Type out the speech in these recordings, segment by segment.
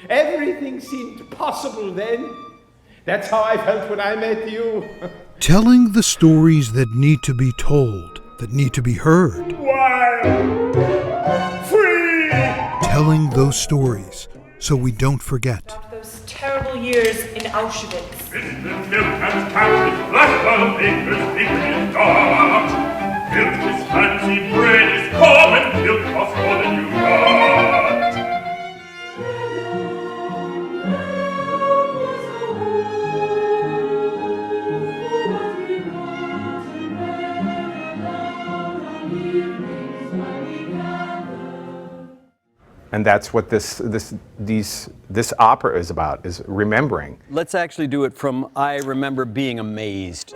Everything seemed possible then. That's how I felt when I met you. Telling the stories that need to be told, that need to be heard. Wild, free. Telling those stories so we don't forget. Those terrible years in Auschwitz. Milk is fancy, bread is common, milk costs more than you got. And that's what this opera is about, is remembering. Let's actually do it from I remember being amazed.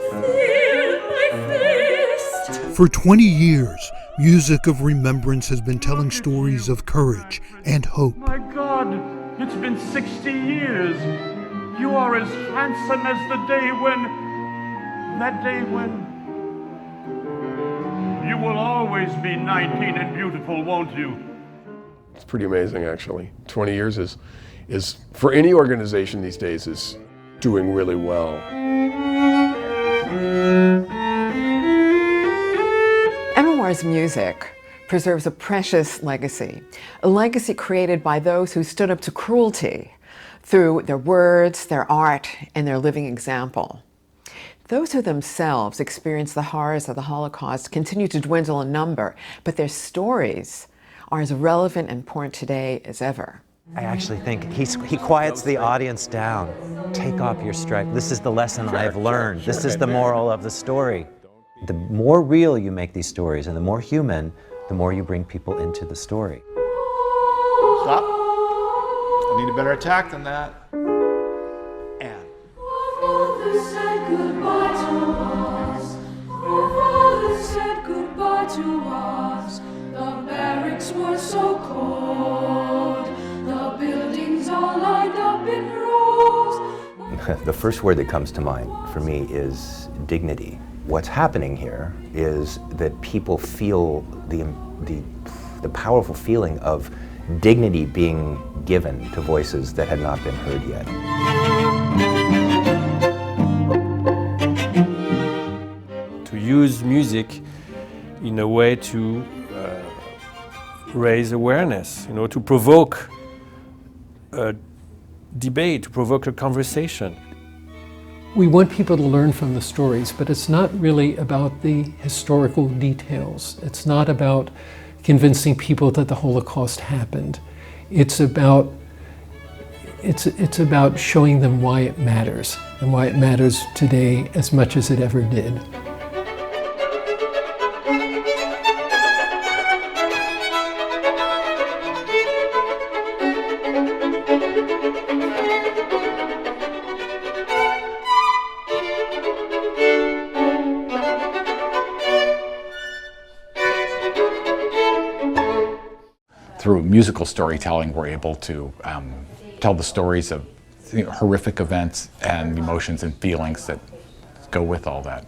For 20 years, Music of Remembrance has been telling stories of courage and hope. My God, it's been 60 years. You are as handsome as the day when... You will always be 19 and beautiful, won't you? It's pretty amazing, actually. 20 years is for any organization these days, is doing really well. Memoirs music preserves a precious legacy, a legacy created by those who stood up to cruelty through their words, their art, and their living example. Those who themselves experienced the horrors of the Holocaust continue to dwindle in number, but their stories are as relevant and important today as ever. I actually think he quiets the audience down. Take off your stripe. This is the lesson I've learned. This is the moral of the story. The more real you make these stories and the more human, the more you bring people into the story. Stop. I need a better attack than that. And. Father said goodbye to us. Father said goodbye to us. The barracks were so cold. The buildings all lined up in rows. The first word that comes to mind for me is dignity. What's happening here is that people feel the powerful feeling of dignity being given to voices that had not been heard yet. To use music in a way to raise awareness, to provoke a debate, to provoke a conversation. We want people to learn from the stories, but it's not really about the historical details. It's not about convincing people that the Holocaust happened. It's about showing them why it matters, and why it matters today as much as it ever did. Through musical storytelling, we're able to tell the stories of horrific events and emotions and feelings that go with all that.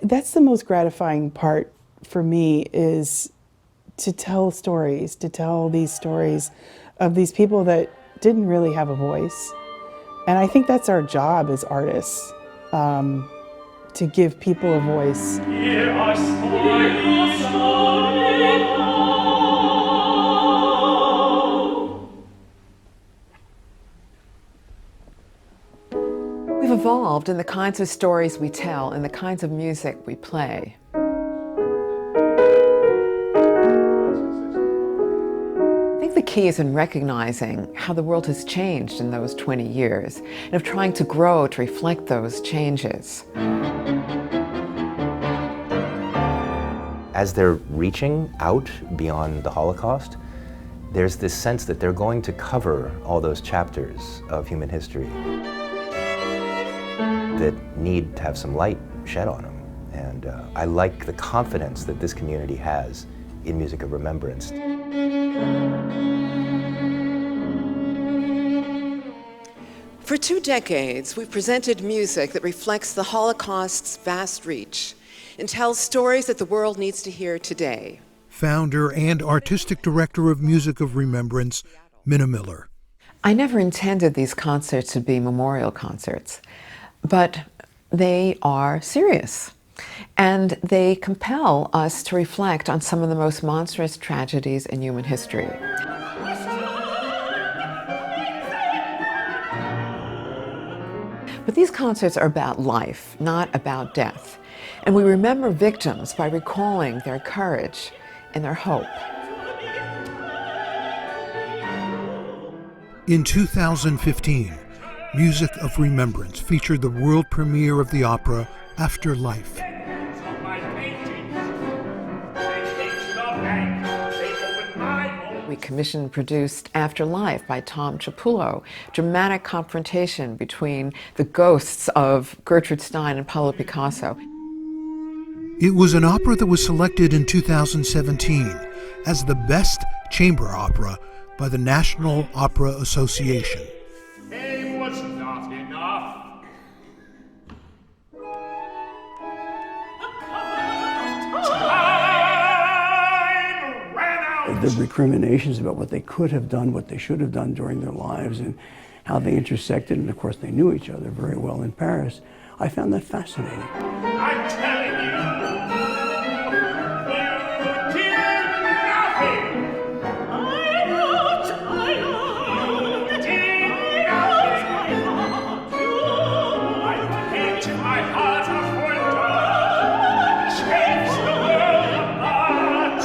That's the most gratifying part for me, is to tell stories, to tell these stories of these people that didn't really have a voice. And I think that's our job as artists, to give people a voice. We've evolved in the kinds of stories we tell and the kinds of music we play. I think the key is in recognizing how the world has changed in those 20 years and of trying to grow to reflect those changes. As they're reaching out beyond the Holocaust, there's this sense that they're going to cover all those chapters of human history that need to have some light shed on them. And I like the confidence that this community has in Music of Remembrance. For 2 decades, we've presented music that reflects the Holocaust's vast reach and tells stories that the world needs to hear today. Founder and artistic director of Music of Remembrance, Minna Miller. I never intended these concerts to be memorial concerts, but they are serious. And they compel us to reflect on some of the most monstrous tragedies in human history. But these concerts are about life, not about death. And we remember victims by recalling their courage and their hope. In 2015, Music of Remembrance featured the world premiere of the opera Afterlife. We commissioned and produced Afterlife by Tom Trapullo, dramatic confrontation between the ghosts of Gertrude Stein and Pablo Picasso. It was an opera that was selected in 2017 as the best chamber opera by the National Opera Association. Fame was not enough. The recriminations about what they could have done, what they should have done during their lives, and how they intersected, and of course they knew each other very well in Paris. I found that fascinating. I'm telling you, you did nothing. I paint my heart of wonder, change the world apart,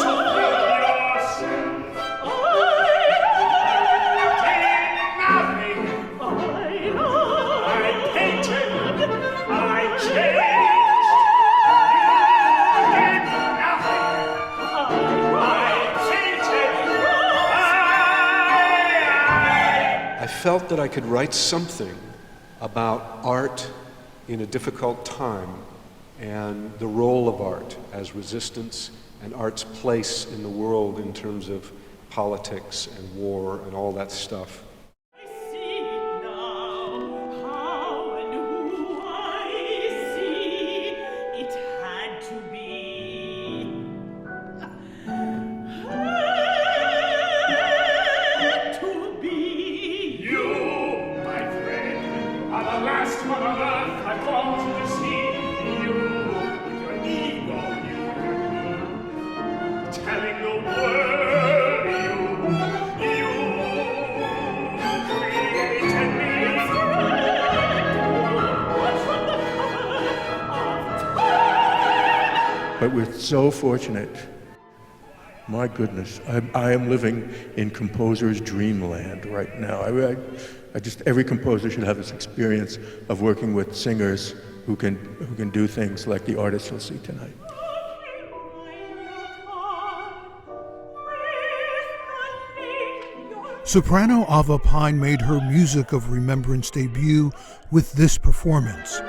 so fill yourself. I painted, I changed, you did nothing. I felt that I could write something about art in a difficult time and the role of art as resistance and art's place in the world in terms of politics and war and all that stuff. But we're so fortunate. My goodness, I am living in composer's dreamland right now. I just, every composer should have this experience of working with singers who can do things like the artists you'll see tonight. Soprano Ava Pine made her Music of Remembrance debut with this performance.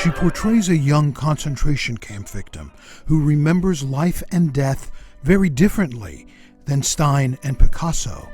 She portrays a young concentration camp victim who remembers life and death very differently than Stein and Picasso.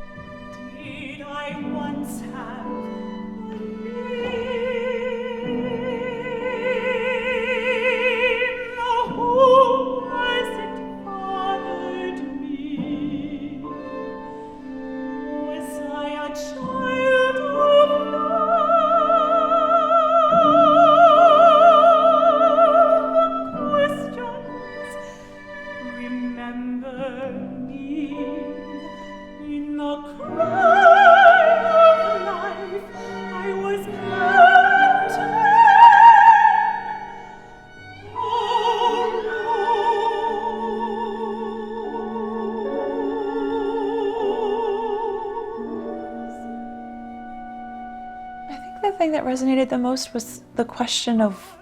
The thing that resonated the most was the question of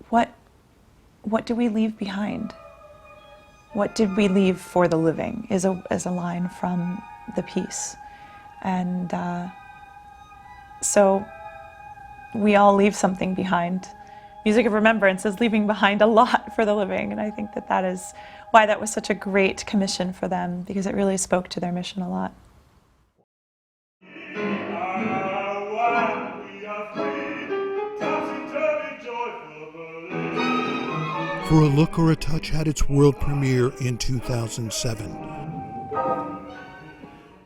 what do we leave behind? What did we leave for the living is a line from the piece. And so we all leave something behind, Music of Remembrance is leaving behind a lot for the living, and I think that that is why that was such a great commission for them, because it really spoke to their mission a lot. For a Look or a Touch had its world premiere in 2007.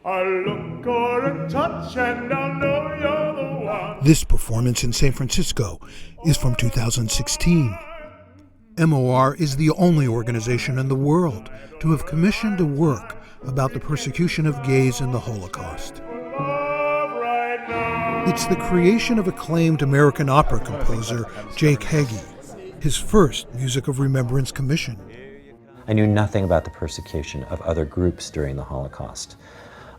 A look or a touch and I'll know you're the one. This performance in San Francisco is from 2016. MOR is the only organization in the world to have commissioned a work about the persecution of gays in the Holocaust. It's the creation of acclaimed American opera composer Jake Heggie, his first Music of Remembrance commission. I knew nothing about the persecution of other groups during the Holocaust.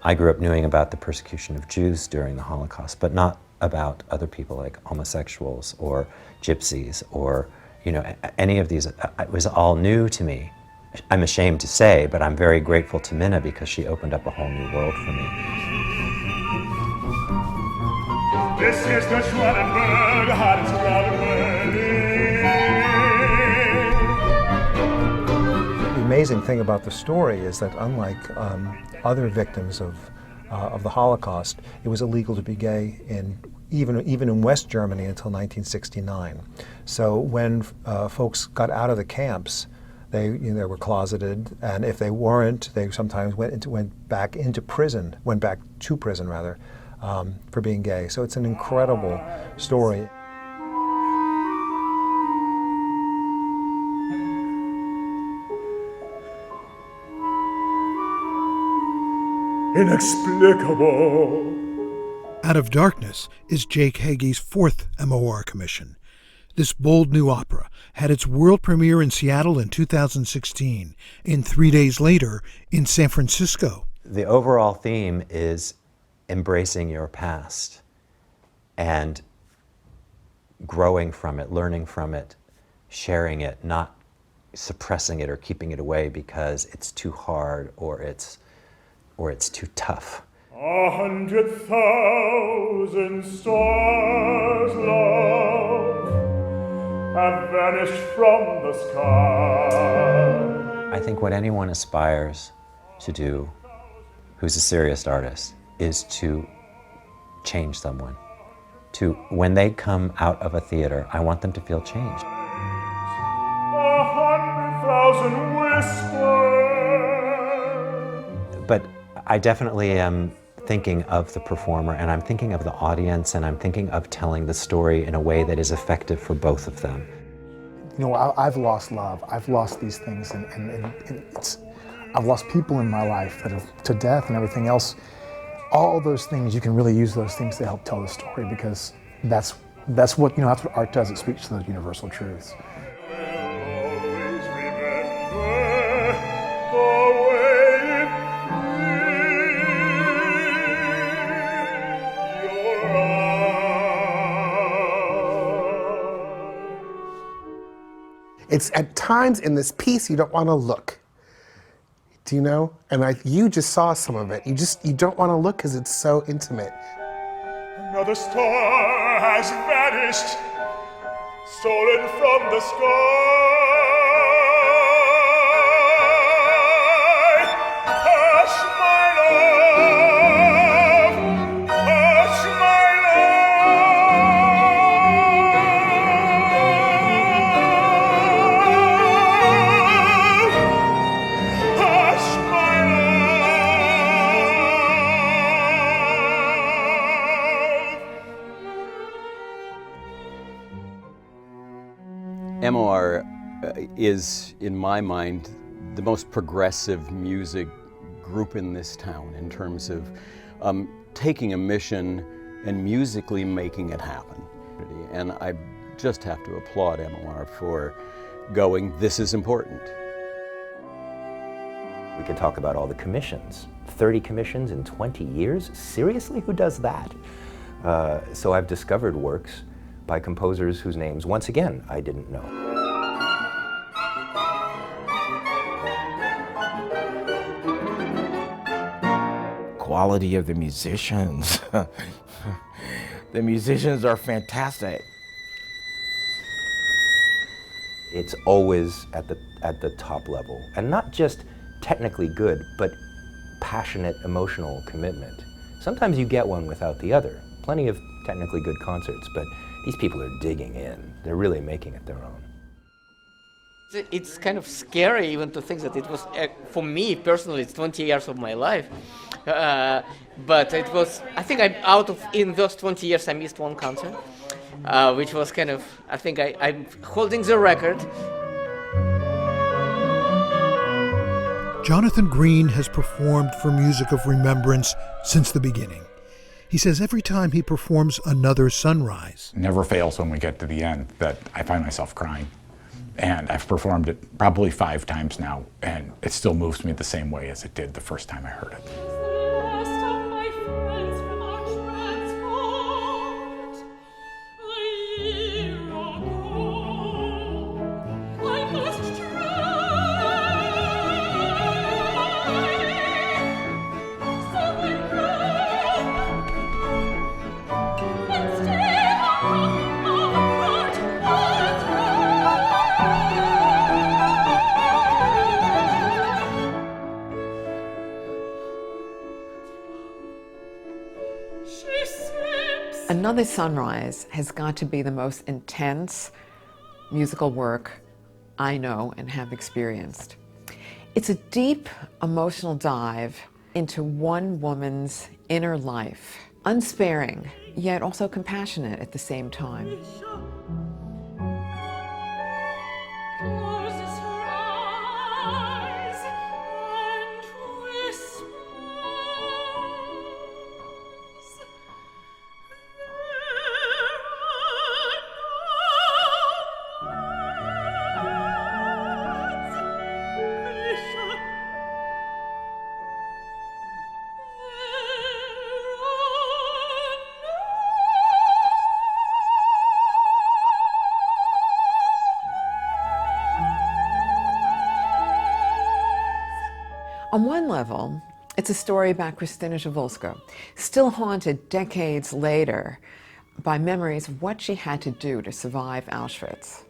I grew up knowing about the persecution of Jews during the Holocaust, but not about other people like homosexuals or gypsies or, any of these. It was all new to me. I'm ashamed to say, but I'm very grateful to Minna because she opened up a whole new world for me. This is the Schwanenberg, hottest The amazing thing about the story is that unlike other victims of the Holocaust, it was illegal to be gay even in West Germany until 1969. So when folks got out of the camps, they were closeted, and if they weren't, they sometimes went back to prison for being gay. So it's an incredible story. Inexplicable. Out of Darkness is Jake Heggie's fourth MOR commission. This bold new opera had its world premiere in Seattle in 2016, and 3 days later in San Francisco. The overall theme is embracing your past and growing from it, learning from it, sharing it, not suppressing it or keeping it away because it's too hard or it's too tough. 100,000 stars, love, have vanished from the sky. I think what anyone aspires to do who's a serious artist is to change someone. When they come out of a theater, I want them to feel changed. 100,000 whispers. But I definitely am thinking of the performer, and I'm thinking of the audience, and I'm thinking of telling the story in a way that is effective for both of them. I've lost love. I've lost these things, and I've lost people in my life that have, to death and everything else. All those things, you can really use those things to help tell the story, because that's what art does. It speaks to those universal truths. It's at times in this piece you don't want to look. Do you know? And you just saw some of it. You don't want to look because it's so intimate. Another star has vanished, stolen from the sky. Hush, my love. Hush, my love. Hush, my MOR is, in my mind, the most progressive music group in this town in terms of taking a mission and musically making it happen. And I just have to applaud MOR for going, this is important. We could talk about all the commissions. 30 commissions in 20 years? Seriously, who does that? So I've discovered works by composers whose names, once again, I didn't know. Quality of the musicians. The musicians are fantastic. It's always at the top level, and not just technically good, but passionate, emotional commitment. Sometimes you get one without the other. Plenty of technically good concerts, but these people are digging in. They're really making it their own. It's kind of scary even to think that it was, for me personally, it's 20 years of my life. But it was, I think in those 20 years I missed one concert, which was kind of, I think I'm holding the record. Jonathan Green has performed for Music of Remembrance since the beginning. He says every time he performs another sunrise, never fails when we get to the end that I find myself crying. And I've performed it probably 5 times now, and it still moves me the same way as it did the first time I heard it. Another Sunrise has got to be the most intense musical work I know and have experienced. It's a deep emotional dive into one woman's inner life, unsparing, yet also compassionate at the same time. On one level, it's a story about Krystyna Zawolska, still haunted decades later by memories of what she had to do to survive Auschwitz.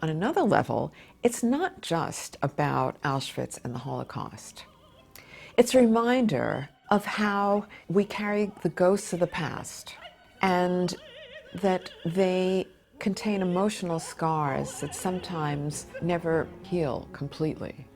On another level, it's not just about Auschwitz and the Holocaust. It's a reminder of how we carry the ghosts of the past and that they contain emotional scars that sometimes never heal completely.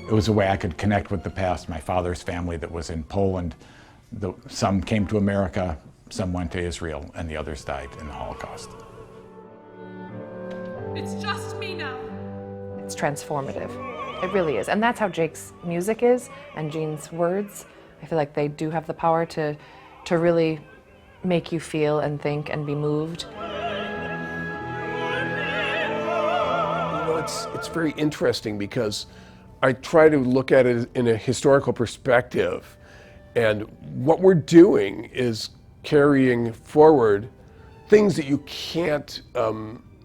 It was a way I could connect with the past. My father's family that was in Poland, some came to America, some went to Israel, and the others died in the Holocaust. It's just me now. It's transformative. It really is. And that's how Jake's music is, and Gene's words. I feel like they do have the power to really make you feel and think and be moved. You know, it's very interesting because I try to look at it in a historical perspective. And what we're doing is carrying forward things that you can't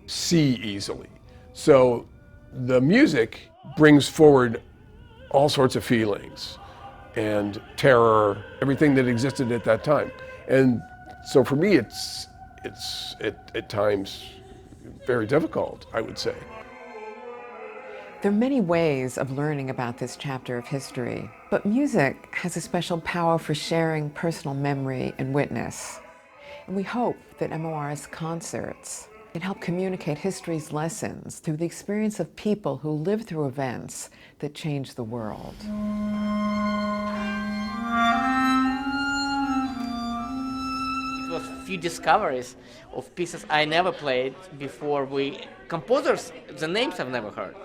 see easily. So the music brings forward all sorts of feelings and terror, everything that existed at that time. And so for me, it's at times very difficult, I would say. There are many ways of learning about this chapter of history, but music has a special power for sharing personal memory and witness. And we hope that MOR's concerts can help communicate history's lessons through the experience of people who lived through events that changed the world. It was a few discoveries of pieces I never played before. Composers, the names I've never heard.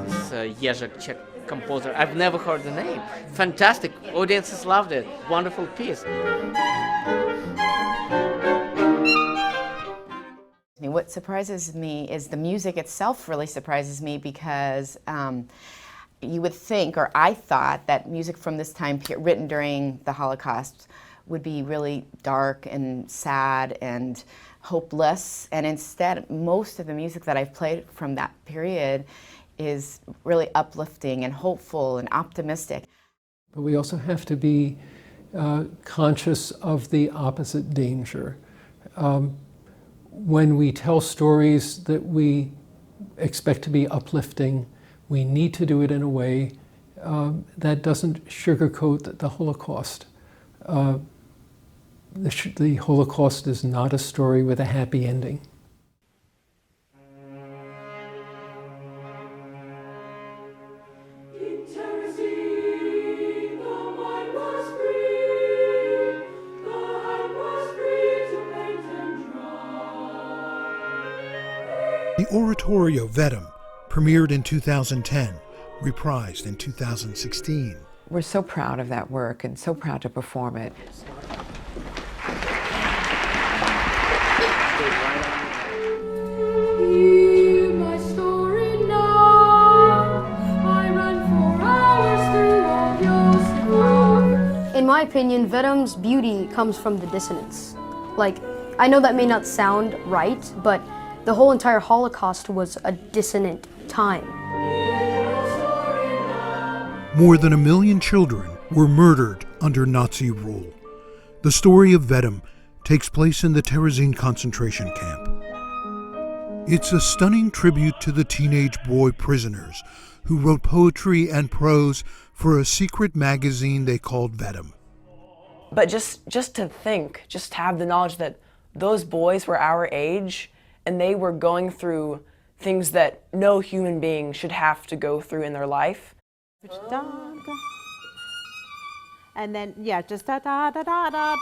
This Jerzy, Czech composer, I've never heard the name. Fantastic, audiences loved it, wonderful piece. What surprises me is the music itself really surprises me because you would think, or I thought, that music from this time period, written during the Holocaust, would be really dark and sad and hopeless. And instead, most of the music that I've played from that period is really uplifting and hopeful and optimistic. But we also have to be conscious of the opposite danger. When we tell stories that we expect to be uplifting, we need to do it in a way that doesn't sugarcoat the Holocaust. The Holocaust is not a story with a happy ending. The oratorio Vetum premiered in 2010, reprised in 2016. We're so proud of that work and so proud to perform it. Hear my story now. I ran for hours through all your stuff. In my opinion, Vetum's beauty comes from the dissonance. Like, I know that may not sound right, but the whole entire Holocaust was a dissonant time. More than 1 million children were murdered under Nazi rule. The story of Vetum takes place in the Terezin concentration camp. It's a stunning tribute to the teenage boy prisoners who wrote poetry and prose for a secret magazine they called Vetum. But just to think, just have the knowledge that those boys were our age and they were going through things that no human being should have to go through in their life. And then, yeah, just da da da da da.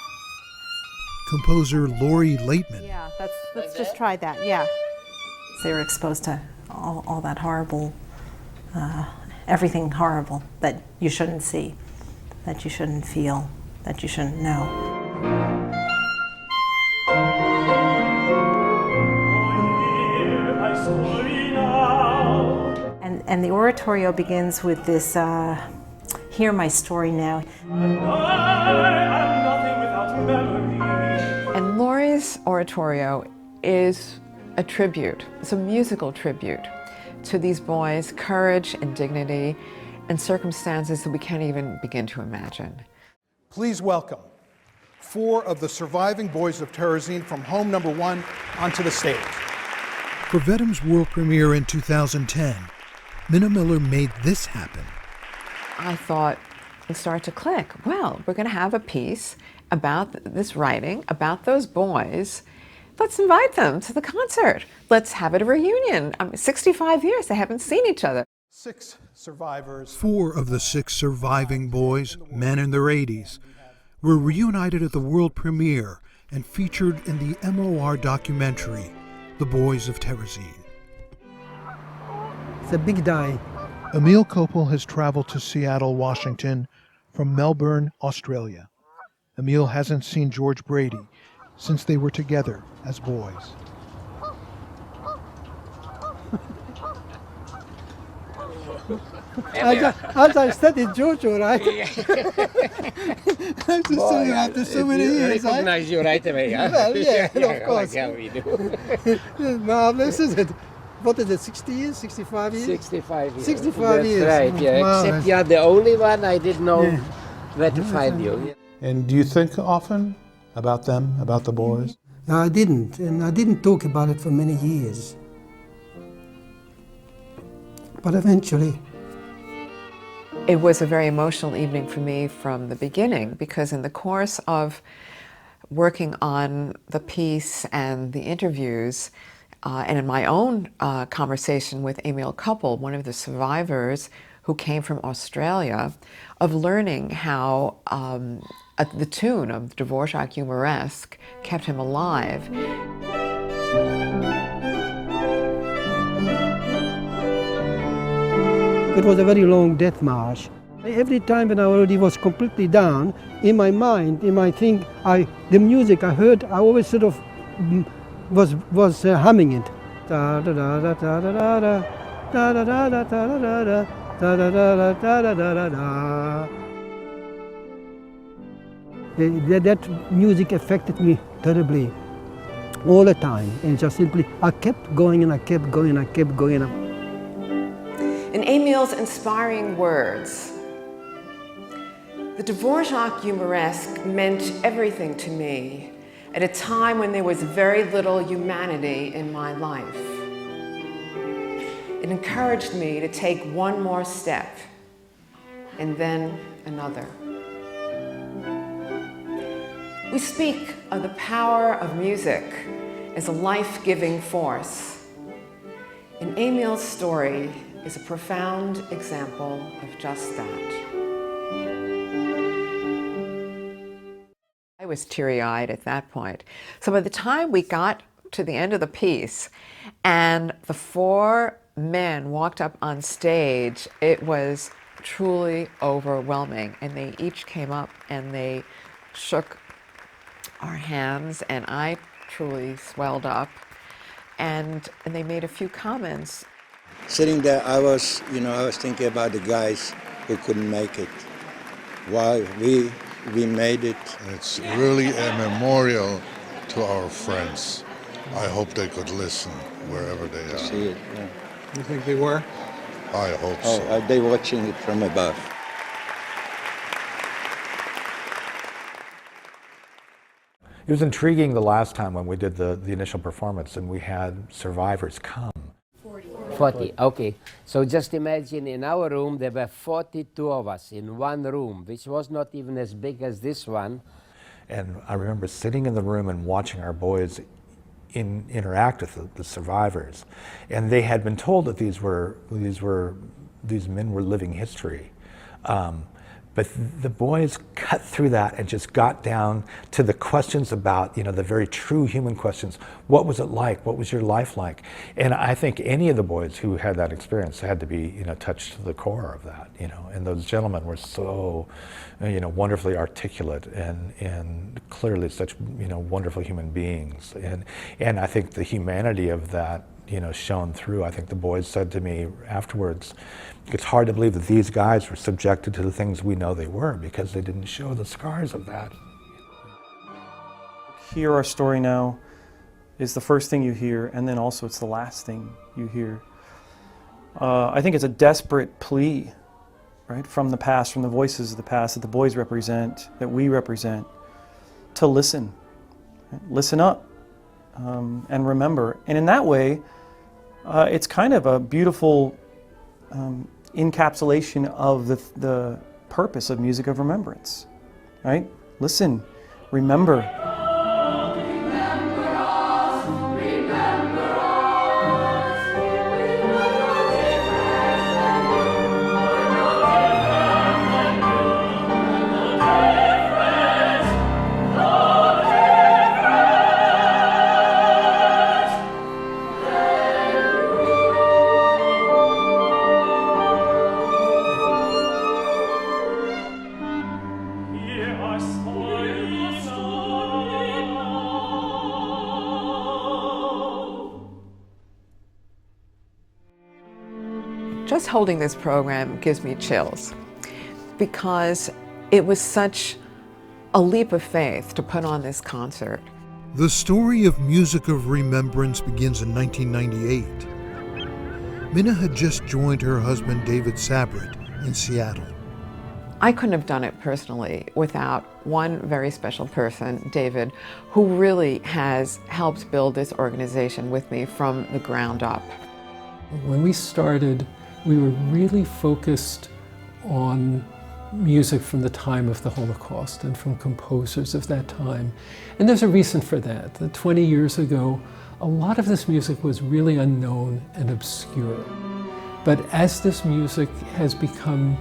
Composer Lori Laitman. Yeah, let's just try that, yeah. They were exposed to all that horrible, everything horrible that you shouldn't see, that you shouldn't feel, that you shouldn't know. And the oratorio begins with this, hear my story now. And Lori's oratorio is a tribute, it's a musical tribute to these boys' courage and dignity and circumstances that we can't even begin to imagine. Please welcome 4 of the surviving boys of Terezin from home number 1 onto the stage. For Vetum's world premiere in 2010, Minna Miller made this happen. I thought it started to click. Well, we're going to have a piece about this writing, about those boys. Let's invite them to the concert. Let's have it a reunion. 65 years, they haven't seen each other. 6 survivors. 4 of the 6 surviving boys, men in their 80s, were reunited at the world premiere and featured in the MOR documentary, The Boys of Terezin. It's a big day. Emil Kopel has traveled to Seattle, Washington from Melbourne, Australia. Emil hasn't seen George Brady since they were together as boys. As I studied Jojo, right? I'm just saying after so many years. I recognize you right away, huh? Well, yeah, of course. Like how we do. Marvelous, is it? What is it, 60 years, 65 years? 65 years. 65 That's years. right, yeah. Wow, Except you are the only one I didn't know where to find you. And do you think often about them, about the boys? No, I didn't, and I didn't talk about it for many years. But eventually. It was a very emotional evening for me from the beginning, because in the course of working on the piece and the interviews, and in my own conversation with Emil Koppel, one of the survivors who came from Australia, of learning how the tune of Dvorak Humoresque kept him alive. It was a very long death march. Every time when I already was completely down, in my mind, in my thing, the music I heard, I always sort of was humming it. Da da da da da da da da da da da da da da da da da da da. That music affected me terribly all the time, and just simply I kept going and I kept going and I kept going. In Emil's inspiring words, the Dvorak Humoresque meant everything to me at a time when there was very little humanity in my life. It encouraged me to take one more step and then another. We speak of the power of music as a life-giving force. And Emil's story is a profound example of just that. I was teary-eyed at that point. So by the time we got to the end of the piece and the four men walked up on stage, it was truly overwhelming. And they each came up and they shook our hands, and I truly swelled up. And they made a few comments. Sitting there, I was thinking about the guys who couldn't make it. Why we made it. It's really a memorial to our friends. I hope they could listen wherever they are. See it, yeah. You think they were? I hope so. Are they watching it from above? It was intriguing the last time when we did the initial performance and we had survivors come. 40, okay. So just imagine in our room there were 42 of us in one room, which was not even as big as this one. And I remember sitting in the room and watching our boys interact with the survivors. And they had been told that these men were living history. But the boys cut through that and just got down to the questions about, the very true human questions. What was it like? What was your life like? And I think any of the boys who had that experience had to be, touched to the core of that, And those gentlemen were so, wonderfully articulate and clearly such, wonderful human beings. And I think the humanity of that, shone through. I think the boys said to me afterwards, it's hard to believe that these guys were subjected to the things we know they were because they didn't show the scars of that. Hear Our Story Now is the first thing you hear, and then also it's the last thing you hear. I think it's a desperate plea, right, from the past, from the voices of the past that the boys represent, that we represent, to listen. Right? Listen up and remember. And in that way, it's kind of a beautiful encapsulation of the purpose of music of remembrance, right? Listen, remember. Hear our story Just holding this program gives me chills because it was such a leap of faith to put on this concert. The story of Music of Remembrance begins in 1998. Minna had just joined her husband David Sabrit in Seattle. I couldn't have done it personally without one very special person, David, who really has helped build this organization with me from the ground up. When we started, we were really focused on music from the time of the Holocaust and from composers of that time. And there's a reason for that. That 20 years ago, a lot of this music was really unknown and obscure. But as this music has become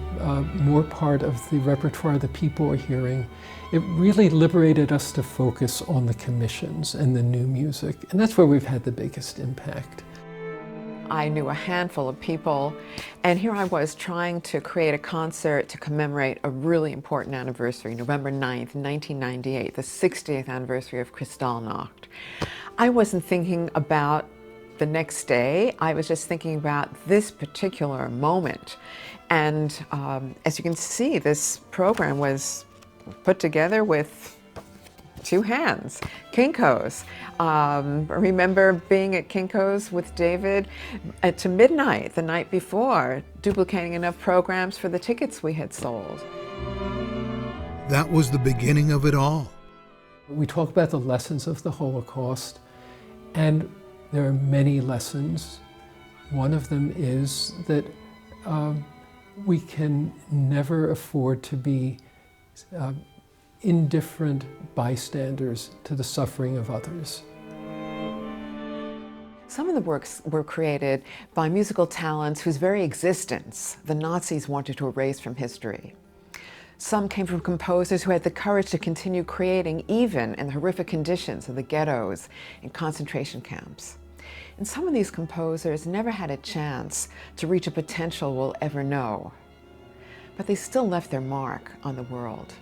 more part of the repertoire that people are hearing, it really liberated us to focus on the commissions and the new music. And that's where we've had the biggest impact. I knew a handful of people, and here I was trying to create a concert to commemorate a really important anniversary, November 9th, 1998, the 60th anniversary of Kristallnacht. I wasn't thinking about the next day, I was just thinking about this particular moment. And as you can see, this program was put together with two hands, Kinko's. I remember being at Kinko's with David to midnight the night before, duplicating enough programs for the tickets we had sold. That was the beginning of it all. We talk about the lessons of the Holocaust, and there are many lessons. One of them is that we can never afford to be indifferent bystanders to the suffering of others. Some of the works were created by musical talents whose very existence the Nazis wanted to erase from history. Some came from composers who had the courage to continue creating even in the horrific conditions of the ghettos and concentration camps. And some of these composers never had a chance to reach a potential we'll ever know, but they still left their mark on the world.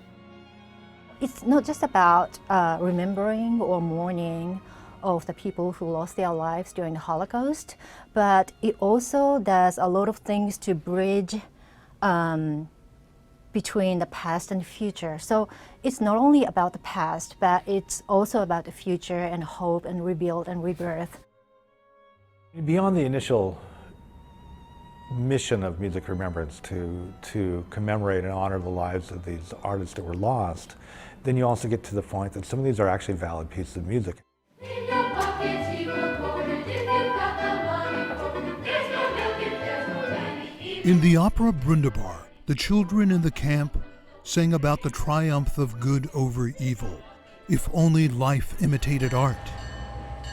It's not just about remembering or mourning of the people who lost their lives during the Holocaust, but it also does a lot of things to bridge between the past and the future. So it's not only about the past, but it's also about the future and hope and rebuild and rebirth. Beyond the initial mission of Music Remembrance to commemorate and honor the lives of these artists that were lost, then you also get to the point that some of these are actually valid pieces of music. In the opera Brundibar, the children in the camp sang about the triumph of good over evil. If only life imitated art.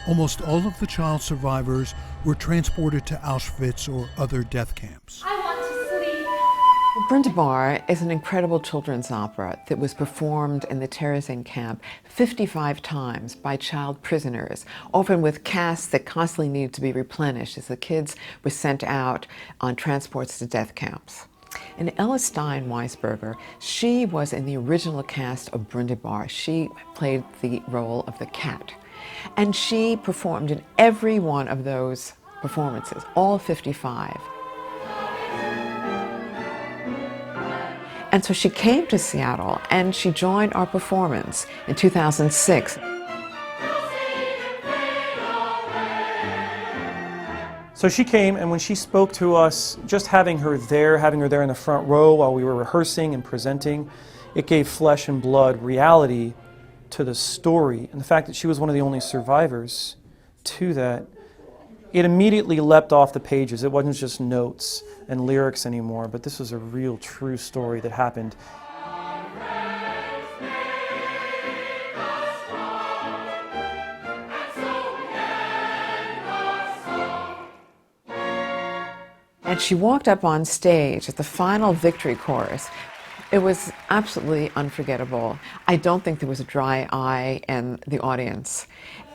Almost all of the child survivors were transported to Auschwitz or other death camps. Brundibar is an incredible children's opera that was performed in the Terezin camp 55 times by child prisoners, often with casts that constantly needed to be replenished as the kids were sent out on transports to death camps. And Ella Stein Weisberger, she was in the original cast of Brundibar. She played the role of the cat. And she performed in every one of those performances, all 55. And so she came to Seattle and she joined our performance in 2006. So she came, and when she spoke to us, just having her there in the front row while we were rehearsing and presenting, it gave flesh and blood reality to the story. And the fact that she was one of the only survivors to that, it immediately leapt off the pages. It wasn't just notes and lyrics anymore, but this was a real, true story that happened. And she walked up on stage at the final victory chorus. It was absolutely unforgettable. I don't think there was a dry eye in the audience.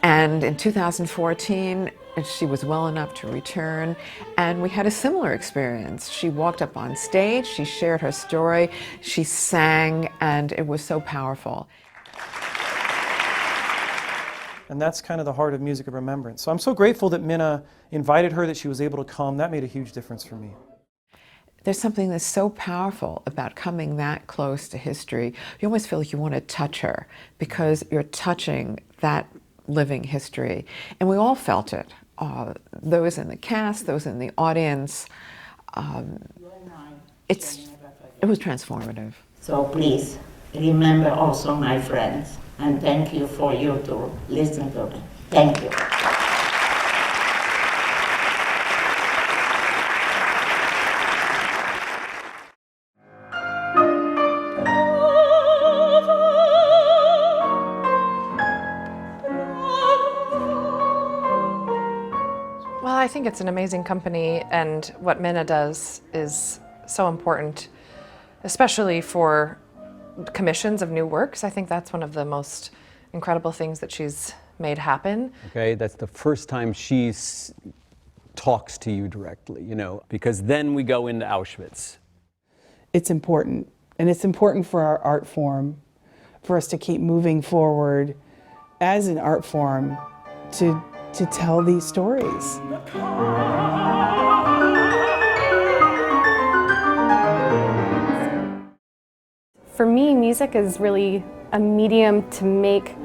And in 2014, she was well enough to return, and we had a similar experience. She walked up on stage, she shared her story, she sang, and it was so powerful. And that's kind of the heart of Music of Remembrance. So I'm so grateful that Minna invited her, that she was able to come. That made a huge difference for me. There's something that's so powerful about coming that close to history. You almost feel like you want to touch her because you're touching that living history. And we all felt it. Those in the cast, those in the audience. It was transformative. So please remember also my friends, and thank you for you to listen to me. Thank you. Well, I think it's an amazing company, and what Minna does is so important, especially for commissions of new works. I think that's one of the most incredible things that she's made happen. Okay, that's the first time she talks to you directly, you know, because then we go into Auschwitz. It's important, and it's important for our art form, for us to keep moving forward as an art form to tell these stories. For me, music is really a medium to make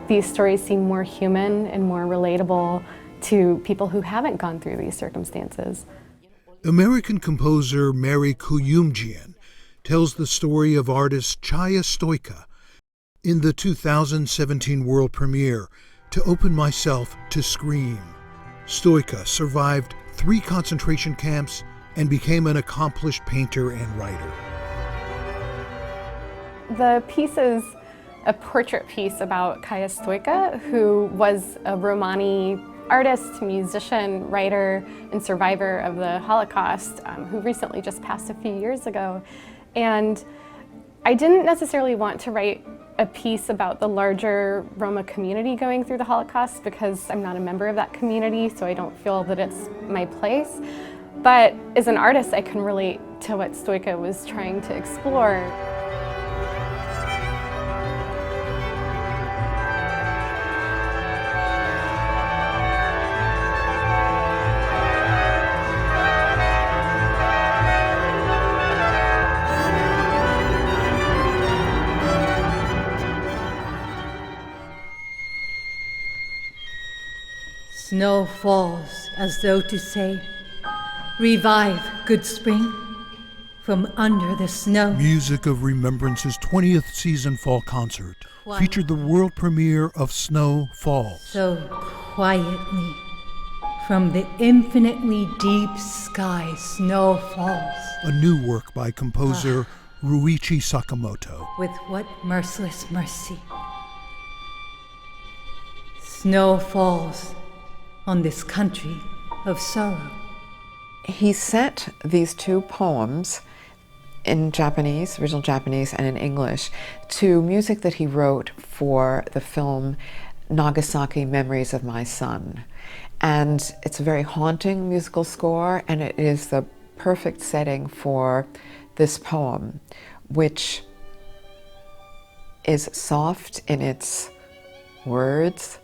these stories seem more human and more relatable to people who haven't gone through these circumstances. American composer Mary Kuyumjian tells the story of artist Chaya Stoica in the 2017 world premiere, To Open Myself to Scream. Stoica survived 3 concentration camps and became an accomplished painter and writer. The piece is a portrait piece about Chaya Stoica, who was a Romani artist, musician, writer, and survivor of the Holocaust, who recently just passed a few years ago. And I didn't necessarily want to write a piece about the larger Roma community going through the Holocaust because I'm not a member of that community, so I don't feel that it's my place. But as an artist, I can relate to what Stoica was trying to explore. Snow falls as though to say, "Revive, good spring, from under the snow." Music of Remembrance's 20th season fall concert featured the world premiere of Snow Falls. So quietly, from the infinitely deep sky, snow falls. A new work by composer Ruichi Sakamoto. With what merciless mercy. Snow falls on this country of sorrow. He set these 2 poems in Japanese, original Japanese, and in English, to music that he wrote for the film Nagasaki Memories of My Son. And it's a very haunting musical score, and it is the perfect setting for this poem, which is soft in its words,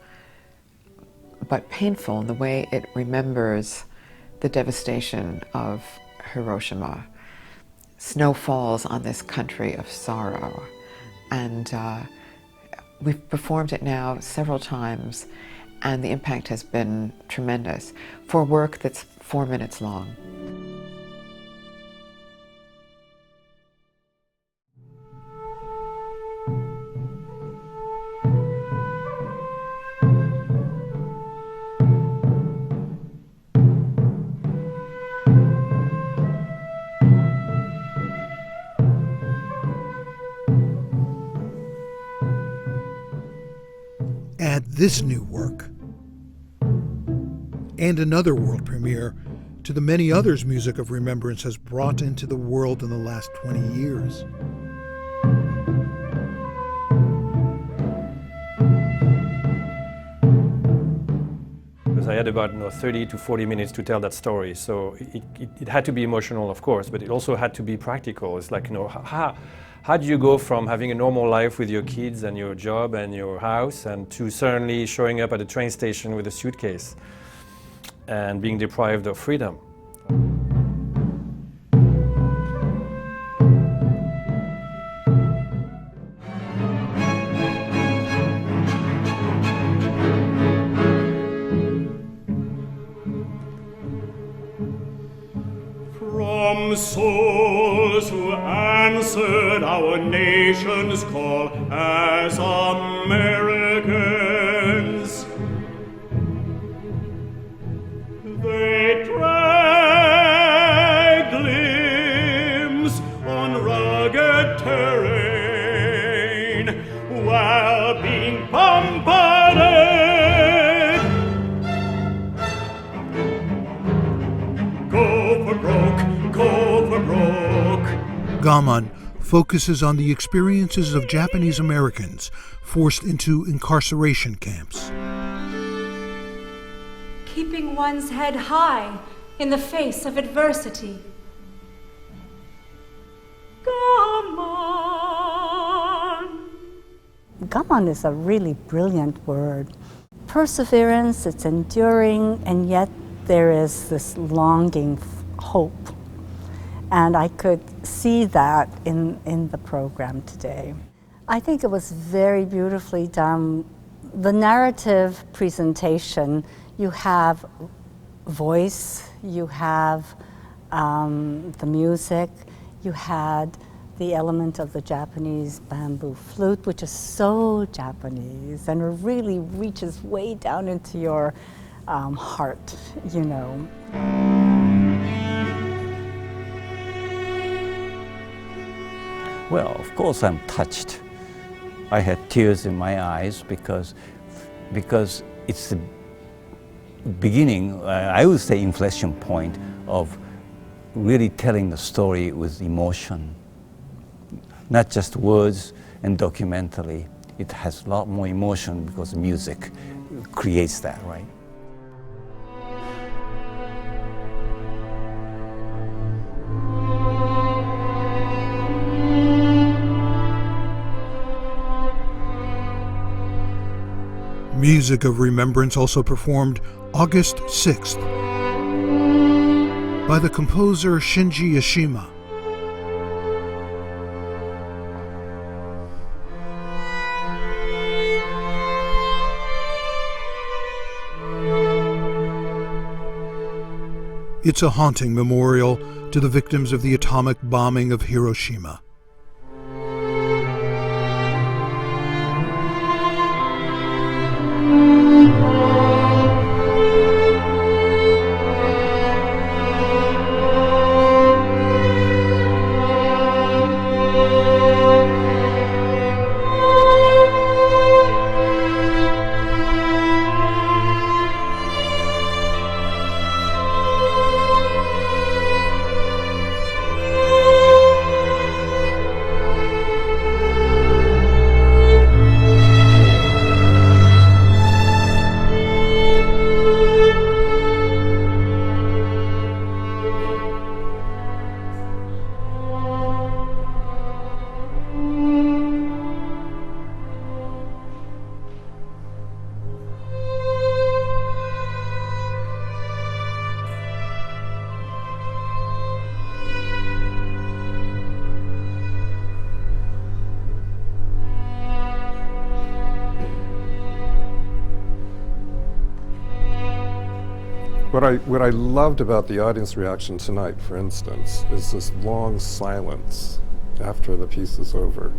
but painful in the way it remembers the devastation of Hiroshima. Snow falls on this country of sorrow. And we've performed it now several times, and the impact has been tremendous for work that's 4 minutes long. Add this new work and another world premiere to the many others Music of Remembrance has brought into the world in the last 20 years. Because I had about 30 to 40 minutes to tell that story, so it had to be emotional, of course, but it also had to be practical. It's like, how do you go from having a normal life with your kids and your job and your house and to suddenly showing up at a train station with a suitcase and being deprived of freedom? souls who answered our nation's call as Americans. They drag limbs on rugged terrain while being bombarded. Go for broke, go for broke. Gaman focuses on the experiences of Japanese Americans forced into incarceration camps. Keeping one's head high in the face of adversity. Gaman is a really brilliant word. Perseverance, it's enduring, and yet there is this longing, hope. And I could see that in the program today. I think it was very beautifully done. The narrative presentation, you have voice, you have the music, you had the element of the Japanese bamboo flute, which is so Japanese, and it really reaches way down into your heart, you know. Well, of course I'm touched. I had tears in my eyes because it's the beginning, I would say inflection point of really telling the story with emotion. Not just words and documentally. It has a lot more emotion because music creates that, right? Music of Remembrance also performed August 6th by the composer Shinji Yashima. It's a haunting memorial to the victims of the atomic bombing of Hiroshima. What I loved about the audience reaction tonight, for instance, is this long silence after the piece is over.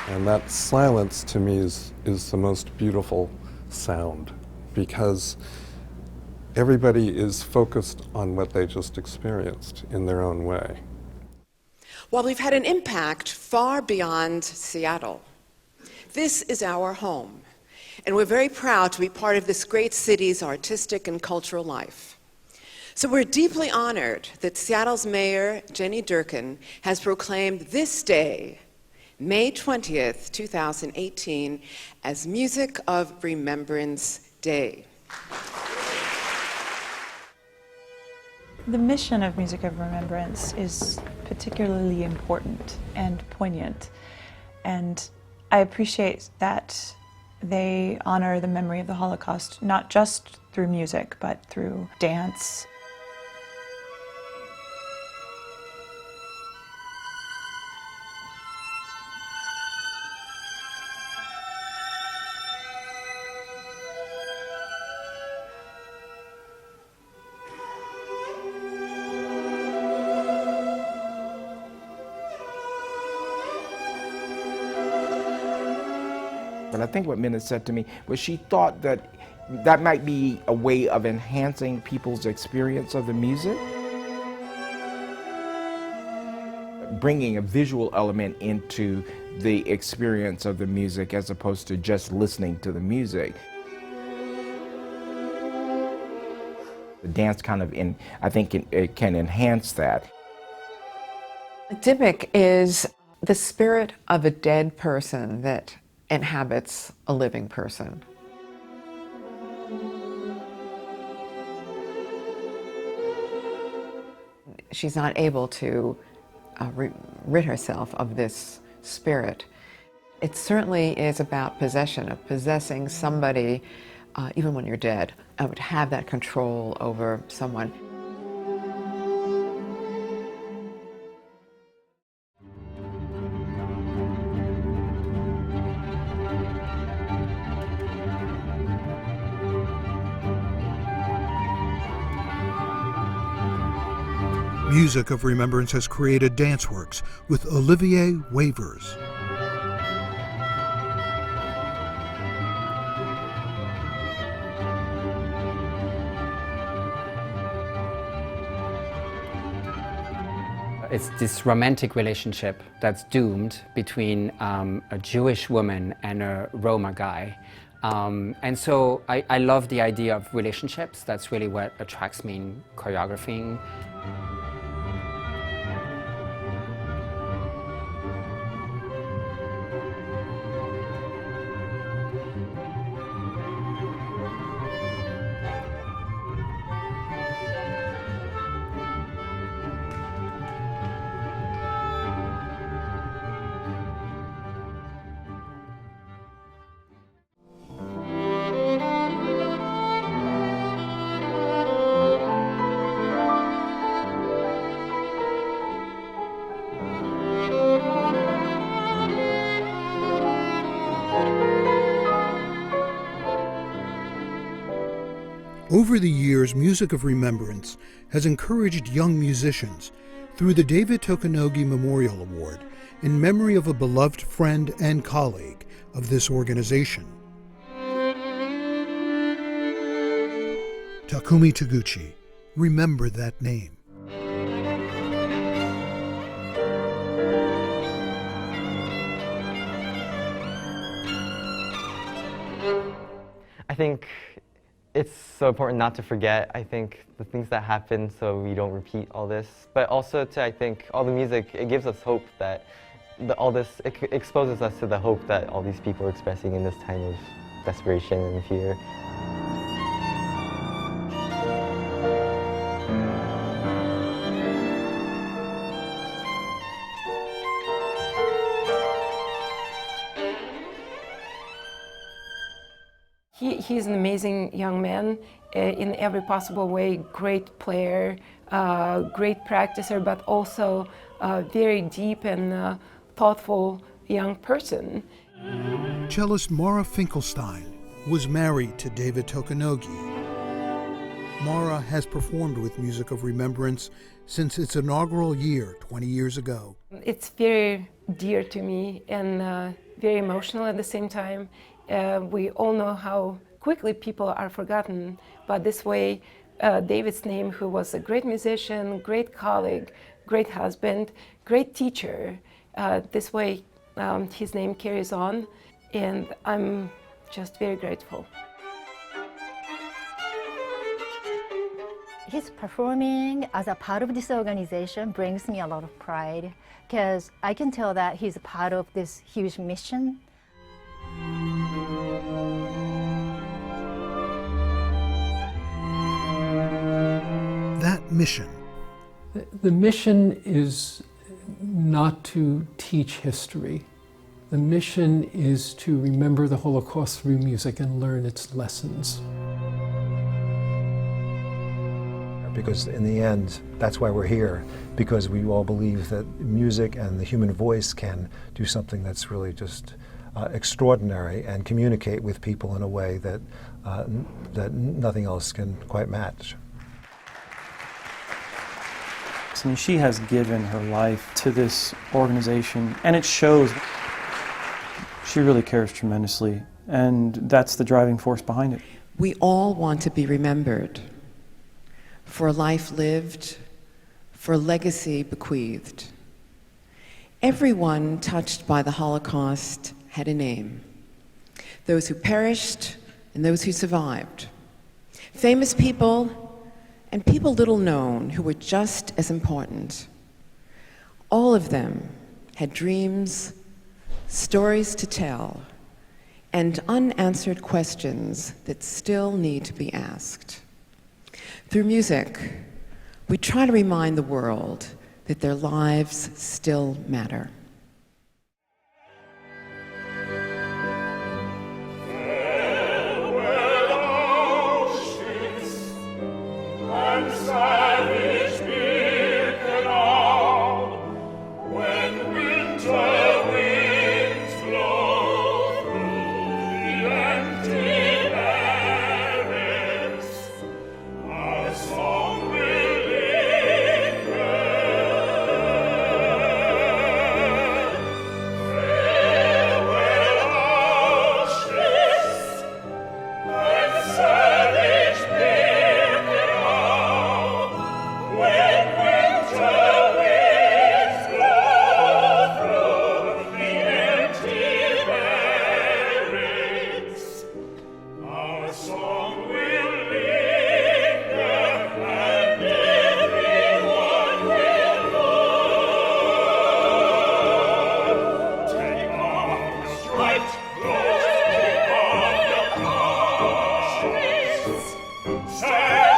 And that silence to me is the most beautiful sound, because everybody is focused on what they just experienced in their own way. While we've had an impact far beyond Seattle, this is our home, and we're very proud to be part of this great city's artistic and cultural life. So we're deeply honored that Seattle's Mayor, Jenny Durkan, has proclaimed this day, May 20th, 2018, as Music of Remembrance Day. The mission of Music of Remembrance is particularly important and poignant, and I appreciate that they honor the memory of the Holocaust, not just through music, but through dance. and I think what Minna said to me was she thought that that might be a way of enhancing people's experience of the music. Bringing a visual element into the experience of the music as opposed to just listening to the music. The dance kind of, I think it can enhance that. Dybbuk is the spirit of a dead person that inhabits a living person. She's not able to rid herself of this spirit. It certainly is about possession, of possessing somebody, even when you're dead, to have that control over someone. Music of Remembrance has created DanceWorks with Olivier Wavers. It's this romantic relationship that's doomed between a Jewish woman and a Roma guy. And so I love the idea of relationships. That's really what attracts me in choreographing. Over the years, Music of Remembrance has encouraged young musicians through the David Tokunogi Memorial Award in memory of a beloved friend and colleague of this organization. Takumi Taguchi, remember that name. I think it's so important not to forget, I think, the things that happened so we don't repeat all this. But also to, I think, all the music, it gives us hope that all this, it exposes us to the hope that all these people are expressing in this time of desperation and fear. He's an amazing young man in every possible way, great player, great practicer, but also a very deep and thoughtful young person. Cellist Mara Finkelstein was married to David Tokunogi. Mara has performed with Music of Remembrance since its inaugural year 20 years ago. It's very dear to me and very emotional at the same time. We all know how quickly people are forgotten, but this way David's name, who was a great musician, great colleague, great husband, great teacher, this way his name carries on, and I'm just very grateful. His performing as a part of this organization brings me a lot of pride, because I can tell that he's a part of this huge mission. That mission. The mission is not to teach history. The mission is to remember the Holocaust through music and learn its lessons. Because in the end, that's why we're here, because we all believe that music and the human voice can do something that's really just extraordinary and communicate with people in a way that, that nothing else can quite match. I mean, she has given her life to this organization, and it shows. She really cares tremendously, and that's the driving force behind it. We all want to be remembered for a life lived, for a legacy bequeathed. Everyone touched by the Holocaust had a name. Those who perished and those who survived. Famous people and people little known who were just as important. All of them had dreams, stories to tell, and unanswered questions that still need to be asked. Through music, we try to remind the world that their lives still matter. Say